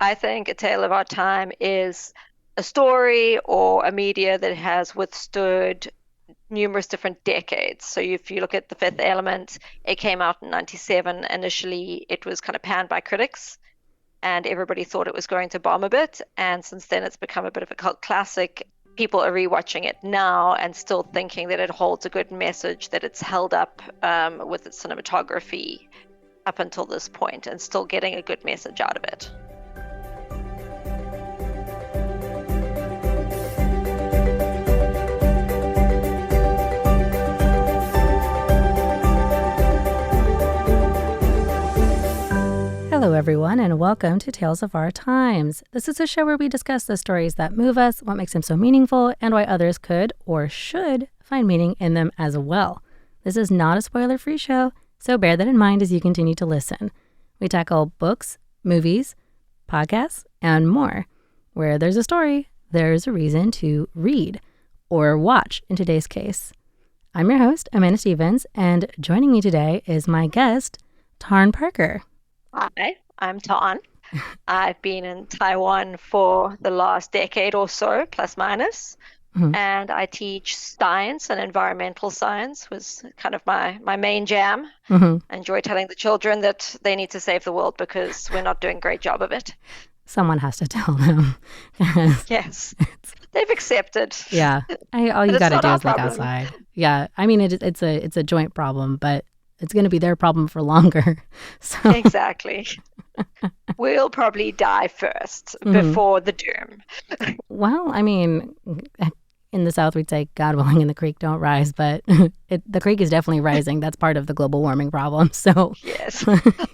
I think A Tale of Our Time is a story or a media that has withstood numerous different decades. So if you look at The Fifth Element, it came out in 97. Initially, it was kind of panned by critics and everybody thought it was going to bomb a bit. And since then, it's become a bit of a cult classic. People are rewatching it now and still thinking that it holds a good message, that it's held up with its cinematography up until this point and still getting a good message out of it. Hello, everyone, and welcome to Tales of Our Times. This is a show where we discuss the stories that move us, what makes them so meaningful, and why others could or should find meaning in them as well. This is not a spoiler-free show, so bear that in mind as you continue to listen. We tackle books, movies, podcasts, and more. Where there's a story, there's a reason to read, or watch in today's case. I'm your host, Amanda Stevens, and joining me today is my guest, Tarn Parker. Hi, I'm Tarn. I've been in Taiwan for the last decade or so, plus minus, and I teach science and environmental science was kind of my main jam. I enjoy telling the children that they need to save the world because we're not doing a great job of it. Someone has to tell them. Yes, they've accepted. Yeah, all you But it's got to not do our is look problem. outside. Yeah, I mean it's a joint problem, but it's going to be their problem for longer. So Exactly. We'll probably die first before the doom. well, I mean, in the South we'd say God willing and the creek don't rise, but the creek is definitely rising. That's part of the global warming problem. So Yes,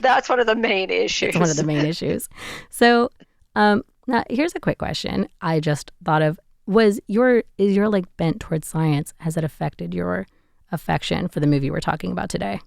that's one of the main issues. it's one of the main issues. So now here's a quick question I just thought of. Is your like bent towards science, has it affected your affection for the movie we're talking about today?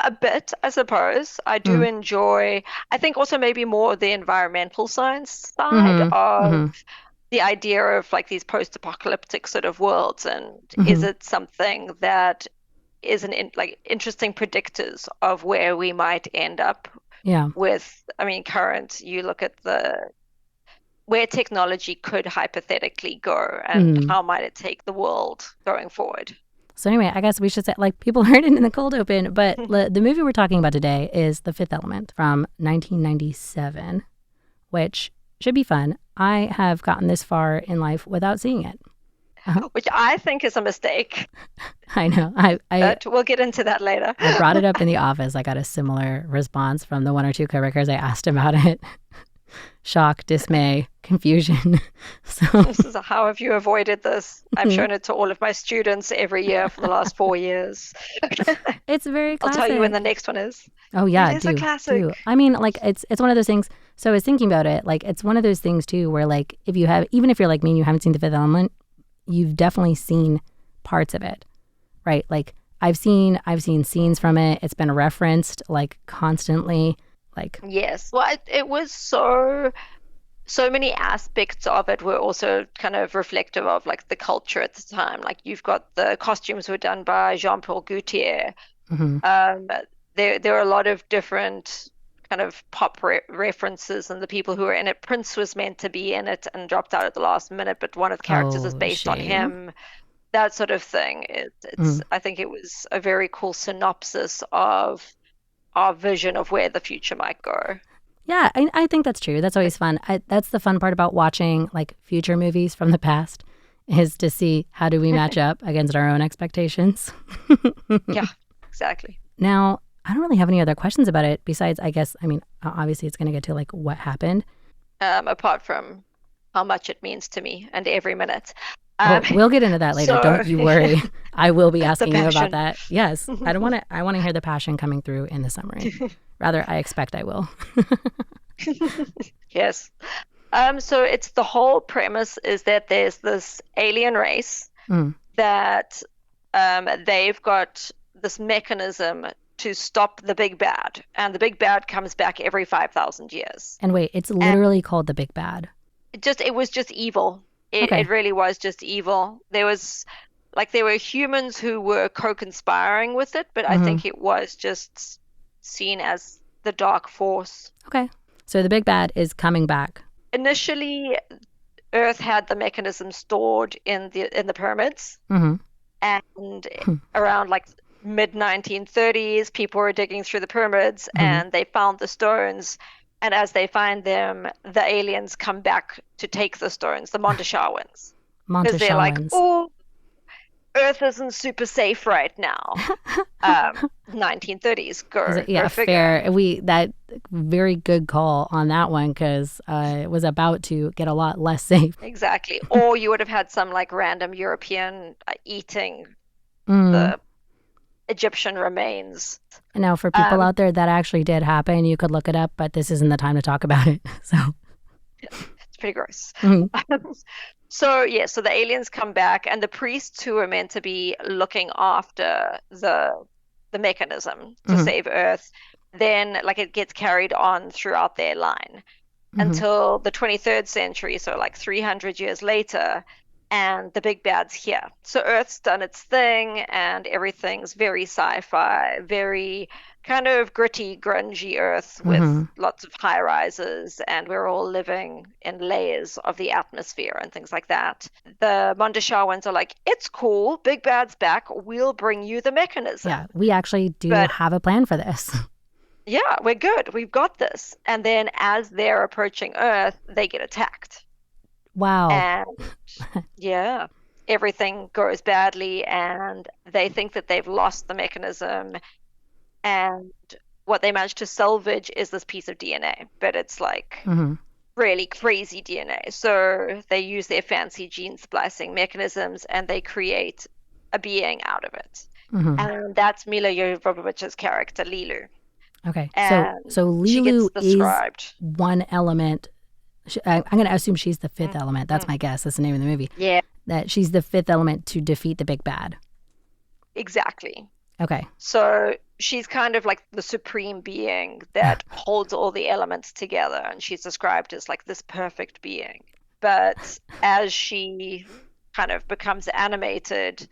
A bit, I suppose. I do enjoy, I think also maybe more the environmental science side of the idea of like these post-apocalyptic sort of worlds, and is it something that is like interesting predictors of where we might end up Yeah. with, I mean, you look at where technology could hypothetically go and how might it take the world going forward. So anyway, I guess we should say, like, people heard it in the cold open, but the movie we're talking about today is The Fifth Element from 1997, which should be fun. I have gotten this far in life without seeing it. Which I think is a mistake, I know. but we'll get into that later. I brought it up in the office. I got a similar response from the one or two coworkers I asked about it. Shock, dismay, confusion. So This is how have you avoided this? I've shown it to all of my students every year for the last 4 years. it's very I'll classic. tell you when the next one is. Oh yeah, It is a classic. do. I mean, like it's one of those things. So I was thinking about it. Like it's one of those things too, where like even if you're like me and you haven't seen The Fifth Element, you've definitely seen parts of it, right? Like I've seen scenes from it. It's been referenced like constantly. Like Yes. Well, it was so many aspects of it were also kind of reflective of like the culture at the time. Like you've got the costumes were done by Jean-Paul Gaultier. mhm. There are a lot of different kind of pop references and the people who were in it. Prince was meant to be in it and dropped out at the last minute, but one of the characters is Oh, based on shame. him. That sort of thing. It's I think it was a very cool synopsis of our vision of where the future might go. Yeah, I think that's true. That's always fun. That's the fun part about watching like future movies from the past is to see how do we match up against our own expectations. Yeah, exactly. Now, I don't really have any other questions about it besides, I guess, I mean, obviously it's going to get to like what happened. Apart from how much it means to me and every minute. Well, we'll get into that later. So Don't you worry. I will be asking you about passion. that. Yes. I want to hear the passion coming through in the summary. Rather, I expect I will. Yes. So it's the whole premise is that there's this alien race Mm. that they've got this mechanism to stop the big bad, and the big bad comes back every 5,000 years. And wait, it's And literally called The Big Bad. it was just evil. Okay. It really was just evil. There were humans who were co-conspiring with it, but I Mhm. think it was just seen as the dark force. Okay. So the big bad is coming back. Initially, Earth had the mechanism stored in the pyramids, Mm-hmm. and around like mid 1930s, people were digging through the pyramids Mm-hmm. and they found the stones. And as they find them, the aliens come back to take the stones, the Monteshawans, because they're like, Monteshawans. oh, Earth isn't super safe right now. 1930s, go Yeah, figure. fair. That very good call on that one because it was about to get a lot less safe. Exactly. Or you would have had some like random European eating Mm. the Egyptian remains. And now, for people Um, out there, that actually did happen. You could look it up, but this isn't the time to talk about it. So, it's pretty gross. mm-hmm. So yeah, so the aliens come back, and the priests who are meant to be looking after the mechanism to Mm-hmm. save Earth, then like it gets carried on throughout their line Mm-hmm. until the 23rd century, so like 300 years later, and the big bad's here. So Earth's done its thing, and everything's very sci-fi, very kind of gritty, grungy Earth with Mm-hmm. lots of high rises, and we're all living in layers of the atmosphere and things like that. The Mondashawans are like, it's cool, big bad's back, we'll bring you the Yeah, mechanism. we actually do But have a plan for this. yeah, we're good. We've got this. And then as they're approaching Earth, they get attacked. Wow. And yeah, everything goes badly, and they think that they've lost the mechanism. And what they manage to salvage is this piece of DNA, but it's like Mm-hmm. really crazy DNA. So they use their fancy gene splicing mechanisms and they create a being out of it. Mm-hmm. And that's Mila Jovovich's character, Lilu. Okay. So, And so she Lilu gets is described. one element. I'm going to assume she's the fifth element. That's Mhm. my guess. That's the name of the movie. Yeah, That she's the fifth element to defeat the big bad. exactly. Okay. So she's kind of like the supreme being that holds all the elements together, and she's described as like this perfect being. But as she kind of becomes animated,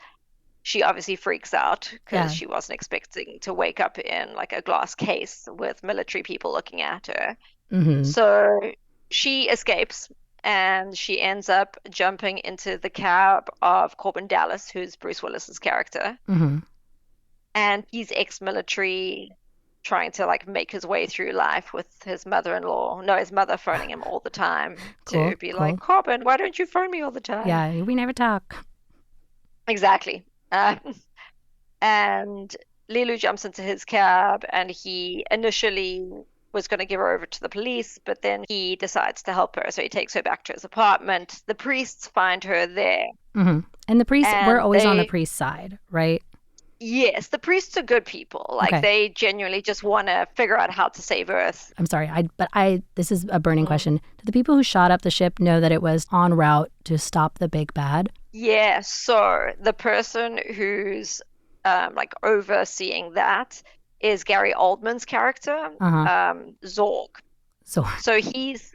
she obviously freaks out because Yeah. she wasn't expecting to wake up in like a glass case with military people looking at her. Mm-hmm. So she escapes and she ends up jumping into the cab of Corbin Dallas, who's Bruce Willis's character. Mm-hmm. And he's ex-military, trying to like make his way through life with his mother-in-law. No, his mother phoning him all the time Cool. to be like, Cool. Corbin, why don't you phone me all the time? Yeah. We never talk. Exactly. And Lilu jumps into his cab, and he initially was going to give her over to the police, but then he decides to help her. So he takes her back to his apartment. The priests find her there, Mm-hmm. And the priests, we're and always on the they, priest side, right? yes, the priests are good people. Like Okay. they genuinely just want to figure out how to save Earth. I'm sorry. This is a burning Mm. question. Do the people who shot up the ship know that it was en route to stop the big bad? Yeah, so the person who's like overseeing that is Gary Oldman's character, Uh huh. Zorg. So, So he's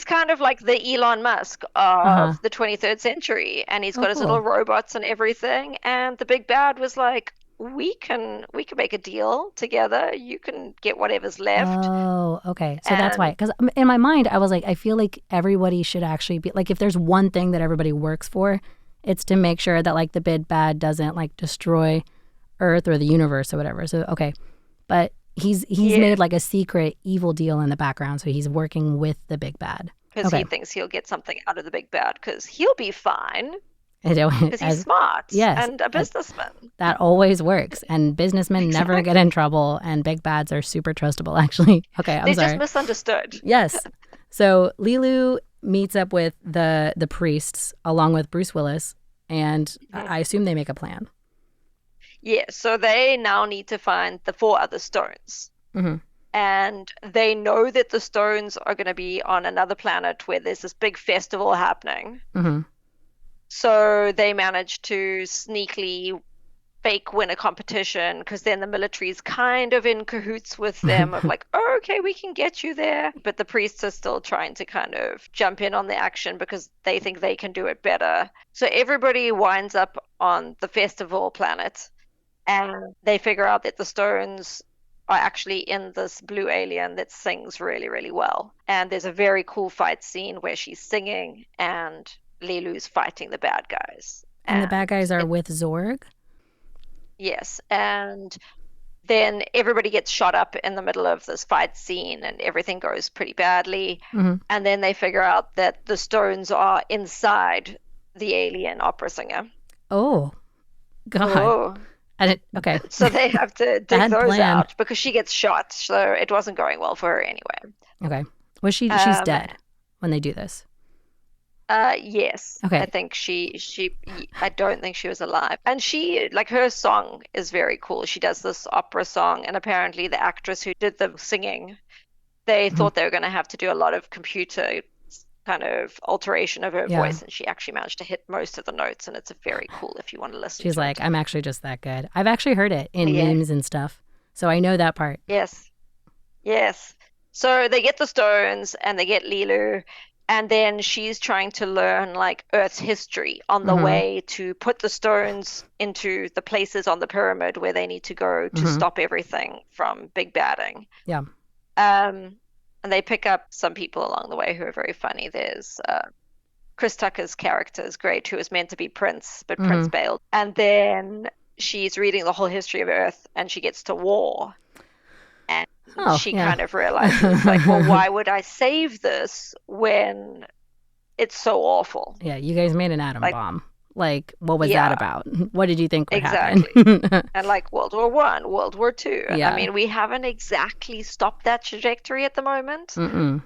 kind of like the Elon Musk uh huh. of the 23rd century, and he's Oh, got his little cool. robots and everything. And the big bad was like, we can make a deal together. You can get whatever's left. Oh, okay. So that's why. And Because in my mind, I was like, I feel like everybody should actually be like, if there's one thing that everybody works for, it's to make sure that like the big bad doesn't like destroy Earth or the universe or whatever. So okay, but he's yeah, made like a secret evil deal in the background, so he's working with the big bad. because Okay, he thinks he'll get something out of the big bad, because he'll be fine, and because he's as smart yes, and a businessman. that always works, and businessmen never get Exactly. in trouble, and big bads are super trustable. Actually, okay, I'm They're just sorry. misunderstood. Yes, so Lilu meets up with the priests along with Bruce Willis, and Mhm. I assume they make a plan. Yeah, so they now need to find the four other stones. Hmm. And they know that the stones are going to be on another planet where there's this big festival happening. Hmm. So they manage to sneakily fake win a competition, because then the military's kind of in cahoots with them of like, oh, okay, we can get you there. But the priests are still trying to kind of jump in on the action because they think they can do it better. So everybody winds up on the festival planet, and they figure out that the stones are actually in this blue alien that sings really, really well. And there's a very cool fight scene where she's singing and Lilu's fighting the bad guys. And the bad And guys are it, with Zorg? yes, and then everybody gets shot up in the middle of this fight scene and everything goes pretty badly. Mm-hmm. And then they figure out that the stones are inside the alien opera singer. Oh, God. Oh. Okay. So they have to dig Bad those plan. out because she gets shot. So it wasn't going well for her anyway. Okay. She's Um, dead when they do this. yes, I Okay. think I don't think she was alive. And she, like, her song is very cool. She does this opera song, and apparently the actress who did the singing, they Mhm. thought they were going to have to do a lot of computer kind of alteration of her Yeah. voice, and she actually managed to hit most of the notes, and it's very cool if you want to listen She's to like, it. I'm actually just that good. I've actually heard it in Yeah, memes and stuff. So I know that part. yes, yes. So they get the stones and they get Lilu, and then she's trying to learn like Earth's history on the Mm-hmm. way to put the stones into the places on the pyramid where they need to go to Mm-hmm. stop everything from big batting. Yeah. Um, and they pick up some people along the way who are very funny. There's Chris Tucker's character is great, who was meant to be Prince, but Prince Mm-hmm. bailed. And then she's reading the whole history of Earth and she gets to war. And Oh, she yeah. kind of realizes, like, well, why would I save this when it's so awful? Yeah, you guys made an atom Like, bomb. Like, what was that yeah, about? What did you think would happen? exactly. And like World War I, World War II. I Yeah. mean, we haven't exactly stopped that trajectory at the moment. Mm-mm.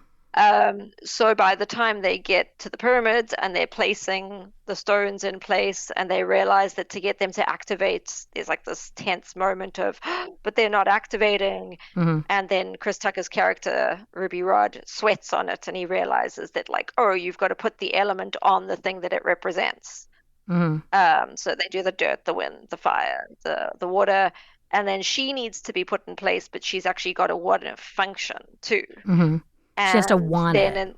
So by the time they get to the pyramids and they're placing the stones in place and they realize that to get them to activate, there's like this tense moment of, but they're not activating. Mm-hmm. And then Chris Tucker's character, Ruby Rod, sweats on it and he realizes that, like, oh, you've got to put the element on the thing that it represents. Mm-hmm. So they do the dirt, the wind, the fire, the water, and then she needs to be put in place, but she's actually got a water function too. Mm-hmm. She has to And want then it.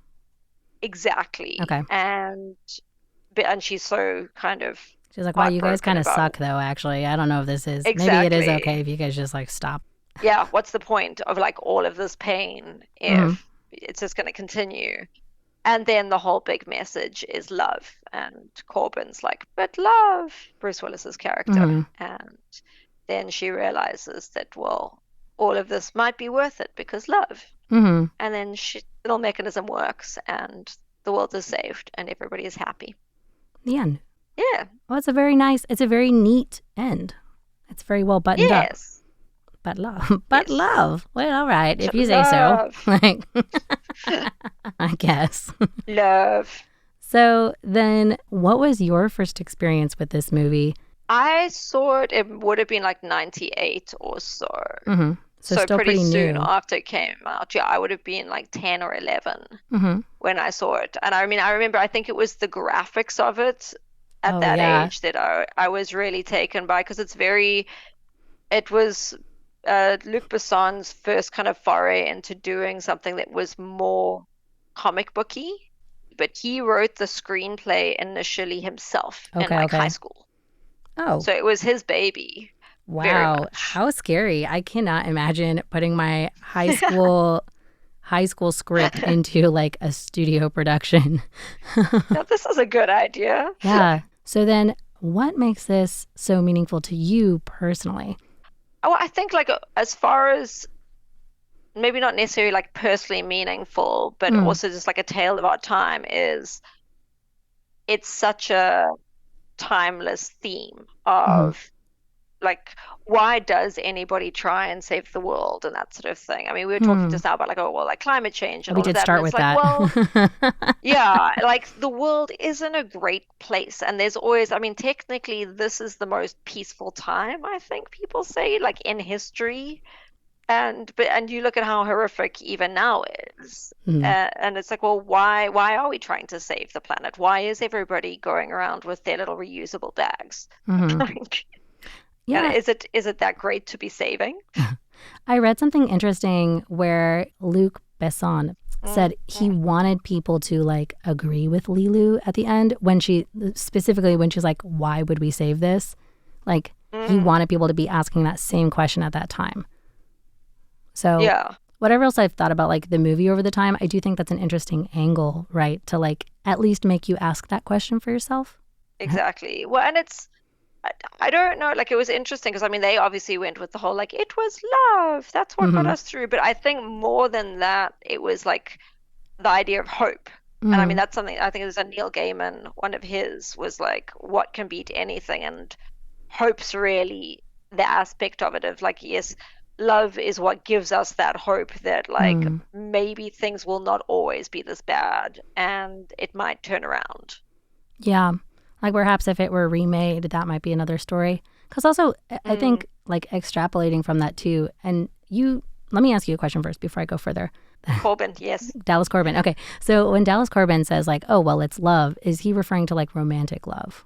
exactly, Okay. and she's so kind of She's like, wow, you guys heartbroken kind of about suck, though, actually. I don't know if this is. Maybe it is exactly. okay if you guys just, like, stop. Yeah, what's the point of like all of this pain Mm-hmm. if it's just going to continue? And then the whole big message is love. And Corbin's like, but love, Bruce Willis's character. Mm-hmm. And then she realizes that, well, all of this might be worth it because love. Mm-hmm. And then little mechanism works and the world is saved and everybody is happy. The end. Yeah. Well, it's a very neat end. It's very well buttoned up. Yes. But love. But Yes. love. Well, all right, if you say so. Love. Like, I guess. Love. So then, what was your first experience with this movie? I saw it would have been like 98 or so. Mm-hmm. So still pretty pretty soon new. after it came out. Yeah, I would have been like 10 or 11 Mm-hmm. when I saw it. And I mean, I remember, I think it was the graphics of it at Oh, that yeah. age that I was really taken by because it was Luc Besson's first kind of foray into doing something that was more comic booky. But he wrote the screenplay initially himself in Okay, like high okay. school. Oh, So it was his baby, very wow. much. How scary. I cannot imagine putting my high school script into like a studio production. Now, this is a good idea. Yeah. So then what makes this so meaningful to you personally? Oh, I think like as far as maybe not necessarily like personally meaningful, but Mm, also just like a tale of our time is it's such a timeless theme mm. of like why does anybody try and save the world and that sort of thing. I mean, we were talking Hmm. just now about like, oh well, like climate change and We all of did that, and start it's with like, that. well, yeah, like the world isn't a great place, and there's always, I mean, technically this is the most peaceful time, I think people say, like in history. And you look at how horrific even now is. Mm, And it's like, well, why are we trying to save the planet? Why is everybody going around with their little reusable bags? hmm. Like, and Yeah. is it that great to be saving? I read something interesting where Luc Besson said he Mm-hmm. wanted people to like agree with Lilu at the end specifically when she's like, why would we save this? Like he Mm. wanted people to be asking that same question at that time. So Yeah, whatever else I've thought about like the movie over the time, I do think that's an interesting angle, right? To like at least make you ask that question for yourself. exactly. Well, and I, I don't know, like it was interesting because I mean they obviously went with the whole like it was love. That's what got Mm-hmm. us through. But I think more than that, it was like the idea of hope. And I mean Mm-hmm. that's something I think there's a Neil Gaiman, one of his was like what can beat anything, and hope's really the aspect of it of like yes, love is what gives us that hope that like Mm. maybe things will not always be this bad and it might turn around. Yeah. Like perhaps if it were remade, that might be another story. Because also, I Mm. think like extrapolating from that too, and let me ask you a question first before I go further. Corbin, yes. Dallas Corbin. Okay. So when Dallas Corbin says like, oh, well, it's love, is he referring to like romantic love?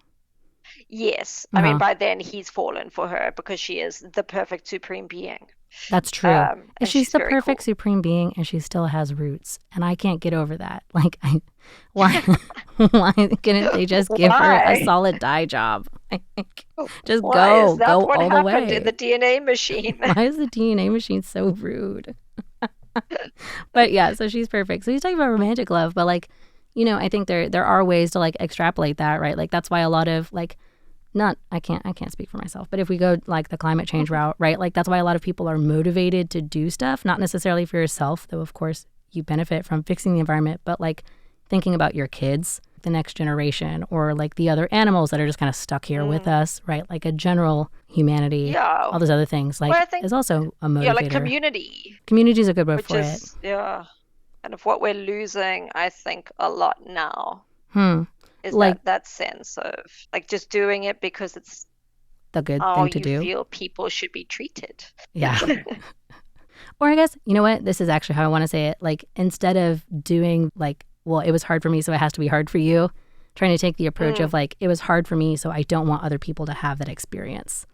Yes. Uh I mean huh. by then he's fallen for her because she is the perfect supreme being. That's true. And And she's she's the very perfect cool. supreme being and she still has roots. And I can't get over that. Like, why, why couldn't they just give her a Why? solid dye job? Like, just Why is that go what all the happened in way. the DNA machine? Why is the DNA machine so rude? But yeah, so she's perfect. So he's talking about romantic love, but like, I think there are ways to like extrapolate that, right? Like that's why a lot of like not I can't speak for myself, but if we go like the climate change route, right? Like that's why a lot of people are motivated to do stuff, not necessarily for yourself, though of course you benefit from fixing the environment, but like thinking about your kids, the next generation, or like the other animals that are just kind of stuck here with Mm, us, right? Like a general humanity, yeah. all those other things, Well, like I think is also a yeah, like motivator. community, Community is a good word which for it. is yeah, kind of what we're losing, I think, a lot now Hmm. is Like that sense of like just doing it because it's the good how thing to you do. feel people should be treated. Yeah. Or I guess, you know what? This is actually how I want to say it. Like, instead of doing like, well, it was hard for me, so it has to be hard for you, trying to take the approach of Mm, like, it was hard for me, so I don't want other people to have that experience.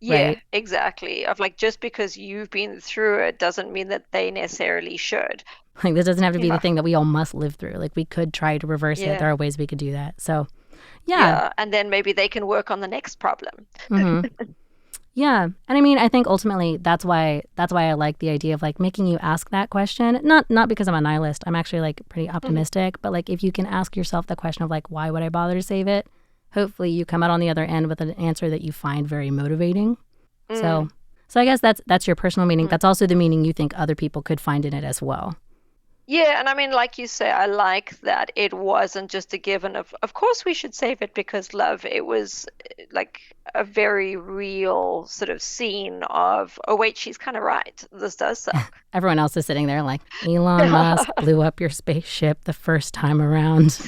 yeah, Right? exactly. Of like just because you've been through it doesn't mean that they necessarily should. Like, this doesn't have to be the Yeah. thing that we all must live through. Like, we could try to reverse it. Yeah. There are ways we could do that. So, yeah. Yeah. And then maybe they can work on the next problem. Mm-hmm. Yeah. And I mean, I think ultimately that's why I like the idea of like making you ask that question. Not because I'm a nihilist. I'm actually like pretty Mhm. optimistic, but like if you can ask yourself the question of like why would I bother to save it? Hopefully you come out on the other end with an answer that you find very motivating. So Mm, so I guess that's your personal meaning. mm. That's also the meaning you think other people could find in it as well. Yeah, and I mean, like you say, I like that it wasn't just a given of course we should save it because love. It was like a very real sort of scene of, oh wait, she's kind of right. This does suck. Everyone else is sitting there like Elon Musk blew up your spaceship the first time around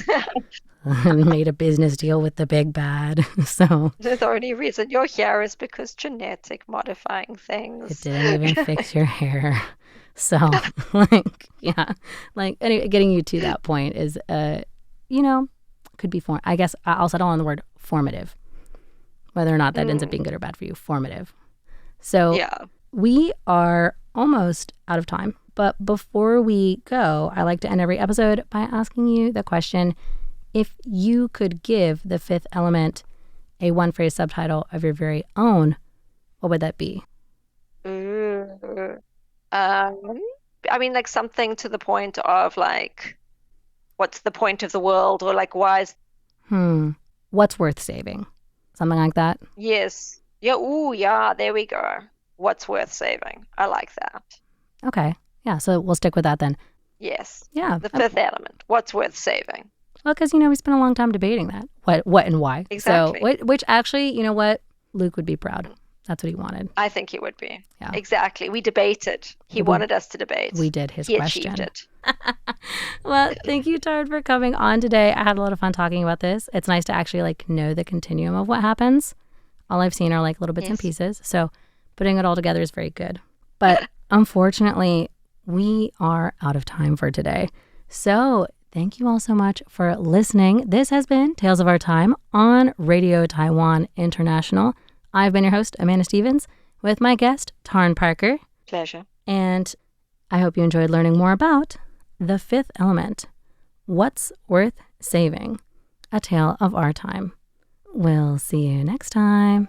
and made a business deal with the big bad. So The only reason you're here is because genetic modifying it things. didn't even fix your hair. So, like, yeah, like anyway, getting you to that point is, you know, could be form. I guess I'll settle on the word formative, whether or not that ends up Mm, being good or bad for you. Formative. So yeah. we are almost out of time, but before we go, I like to end every episode by asking you the question: if you could give The Fifth Element a one-phrase subtitle of your very own, what would that be? Ooh. Um, I mean, like something to the point of like, what's the point of the world, or like, why is Hmm. What's worth saving? Something like that. yes. Yeah, ooh, yeah, there we go. What's worth saving? I like that. Okay. Yeah. So we'll stick with that then. Yes. Yeah. The fifth element. What's worth saving? Well, because we spent a long time debating that. What, and why. So, Exactly. which actually, you know what? Luke would be proud. That's what he wanted. I think he would be. Yeah. Exactly. We debated. He We wanted us to we debate. did his He achieved question. it. Well, thank you, Tard, for coming on today. I had a lot of fun talking about this. It's nice to actually like know the continuum of what happens. All I've seen are like little bits and Yes. pieces. So putting it all together is very good. But unfortunately, we are out of time for today. So thank you all so much for listening. This has been Tales of Our Time on Radio Taiwan International. I've been your host, Amanda Stevens, with my guest, Tarn Parker. Pleasure. And I hope you enjoyed learning more about The Fifth Element. What's worth saving? A tale of our time. We'll see you next time.